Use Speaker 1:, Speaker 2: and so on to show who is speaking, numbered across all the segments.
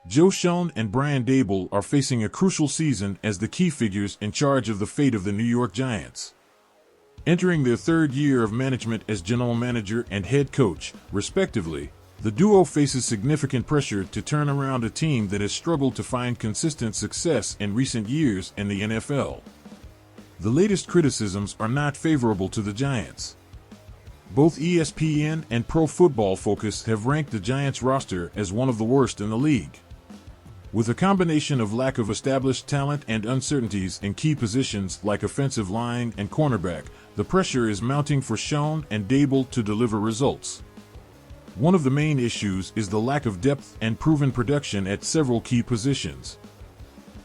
Speaker 1: Joe Schoen and Brian Daboll are facing a crucial season as the key figures in charge of the fate of the New York Giants. Entering their third year of management as general manager and head coach, respectively, the duo faces significant pressure to turn around a team that has struggled to find consistent success in recent years in the NFL. The latest criticisms are not favorable to the Giants. Both ESPN and Pro Football Focus have ranked the Giants roster as one of the worst in the league. With a combination of lack of established talent and uncertainties in key positions like offensive line and cornerback, the pressure is mounting for Schoen and Daboll to deliver results. One of the main issues is the lack of depth and proven production at several key positions.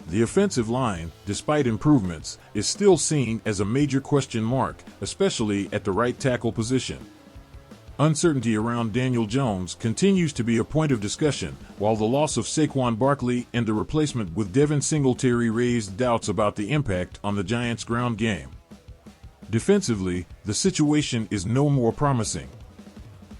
Speaker 1: The offensive line, despite improvements, is still seen as a major question mark, especially at the right tackle position. Uncertainty around Daniel Jones continues to be a point of discussion, while the loss of Saquon Barkley and the replacement with Devin Singletary raised doubts about the impact on the Giants' ground game. Defensively, the situation is no more promising.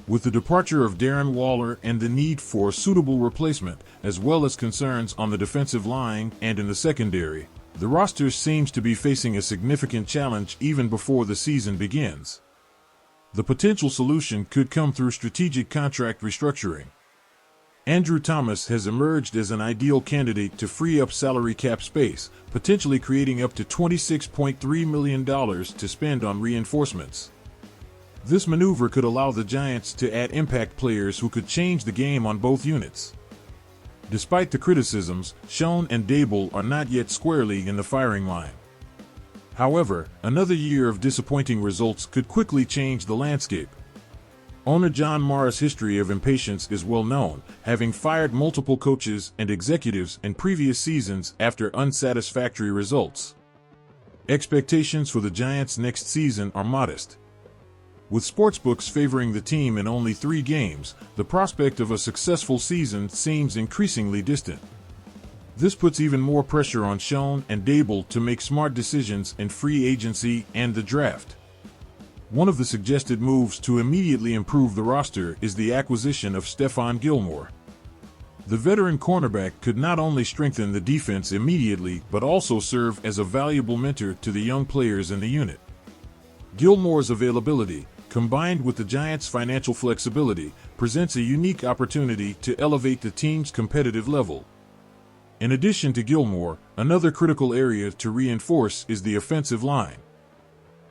Speaker 1: With the departure of Darren Waller and the need for a suitable replacement, as well as concerns on the defensive line and in the secondary, the roster seems to be facing a significant challenge even before the season begins. The potential solution could come through strategic contract restructuring. Andrew Thomas has emerged as an ideal candidate to free up salary cap space, potentially creating up to $26.3 million to spend on reinforcements. This maneuver could allow the Giants to add impact players who could change the game on both units. Despite the criticisms, Schoen and Daboll are not yet squarely in the firing line. However, another year of disappointing results could quickly change the landscape. Owner John Mara's history of impatience is well known, having fired multiple coaches and executives in previous seasons after unsatisfactory results. Expectations for the Giants next season are modest. With sportsbooks favoring the team in only 3 games, the prospect of a successful season seems increasingly distant. This puts even more pressure on Schoen and Daboll to make smart decisions in free agency and the draft. One of the suggested moves to immediately improve the roster is the acquisition of Stephon Gilmore. The veteran cornerback could not only strengthen the defense immediately but also serve as a valuable mentor to the young players in the unit. Gilmore's availability, combined with the Giants' financial flexibility, presents a unique opportunity to elevate the team's competitive level. In addition to Gilmore, another critical area to reinforce is the offensive line.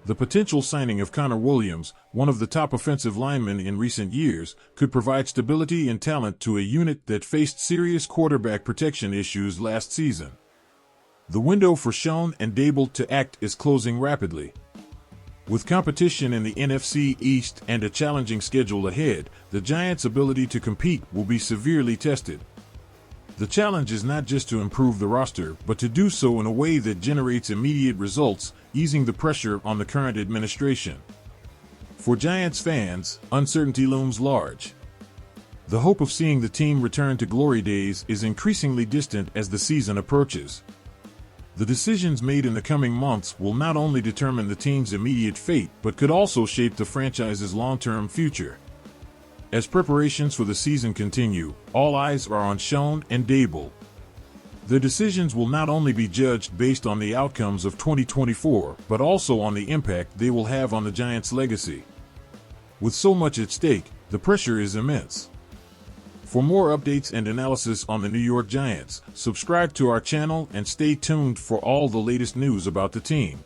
Speaker 1: The potential signing of Connor Williams, one of the top offensive linemen in recent years, could provide stability and talent to a unit that faced serious quarterback protection issues last season. The window for Schoen and Daboll to act is closing rapidly. With competition in the NFC East and a challenging schedule ahead, the Giants' ability to compete will be severely tested. The challenge is not just to improve the roster, but to do so in a way that generates immediate results, easing the pressure on the current administration. For Giants fans, uncertainty looms large. The hope of seeing the team return to glory days is increasingly distant as the season approaches. The decisions made in the coming months will not only determine the team's immediate fate but could also shape the franchise's long-term future. As preparations for the season continue, all eyes are on Schoen and Daboll. Their decisions will not only be judged based on the outcomes of 2024 but also on the impact they will have on the Giants' legacy. With so much at stake, the pressure is immense. For more updates and analysis on the New York Giants, subscribe to our channel and stay tuned for all the latest news about the team.